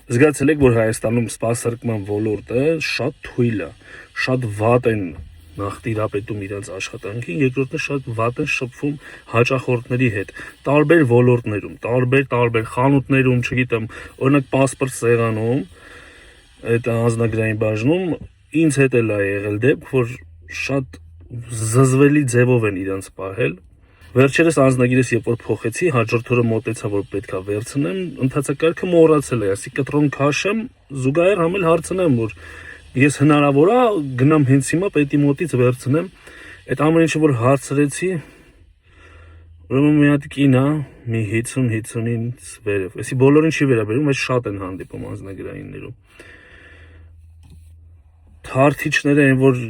Զգացել եք, որ Հայաստանում սպասարկման ոլորտը շատ թույլ է, շատ վատ են նախտիրապետում իրենց աշխատանքին, երկրորդը շատ վատ են շփվում հաճախորդների հետ, տարբեր ոլորտներում, տարբեր խանութներում, չգիտեմ, օրինակ պասպորտ սեղանում, այդ անձնագրային բաժնում ինձ հետ էլ է եղել դեպք, որ շատ զզվելի ձևով են իրենց պահել։ Վերջերս անձնագիրս երբ որ փոխեցի, հաջորդ օրը մոտեցա, որ պետքա վերցնեմ, ընթացակարգը մոռացել է, ասի կտրոն քաշեմ, զուգահեռ համել հարցնեմ, որ ես հնարավոր է գնամ հենց հիմա պետի մոտից վերցնեմ, այդ ամեն ինչը որ հարցրեցի, ուրեմն մի հատ կին է, մի 50-50-ից վերև, այսի բոլորին չի վերաբերում, այս շատ են հանդիպում անձնագրայիններում։ Թարթիչները են, որ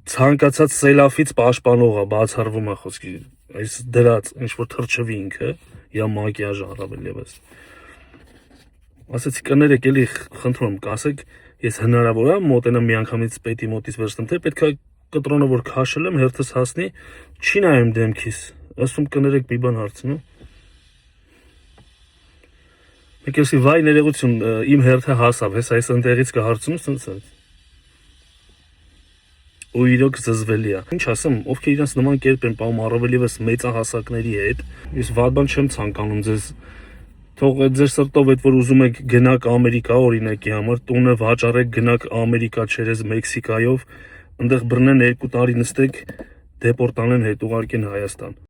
ցանկացած սելավից պաշտպանող է, բացառվում է խոսքի, այս դրած ինչ-որ թրջվի ինքը, یا մակիաժ առավել եւս։ Ասացի կներեք, էլի խնդրում եմ, կասեք, ես հնարավոր է մոտենամ միանգամից պետի մոտից վերցնեմ, թե պետքա կտրոնը որ քաշել եմ, հերթս հասնի, չի նայում դեմքիս, ասում կներեք մի բան հարցնու։ Մեկ էլի վայ ներողություն, իմ հերթը հասավ, հես այս ընտեղից կհարցնու, սենց է։ Ու իրոք զզվելի է։ Ինչ ասեմ, ովքեր իրենց նման կերպ են պահում առավել եւս մեծահասակների հետ, ես վատ բան չեմ ցանկանում ձեզ, թող այդ ձեր սրտով այդ որ ուզում եք գնաք Ամերիկա օրինակի համար, տունը վաճառեք, գնաք Ամերիկա, չերես Մեքսիկայով, այնտեղ բռնեն 2 տարի նստեք, դեպորտ անեն, հետ ուղարկեն Հայաստան։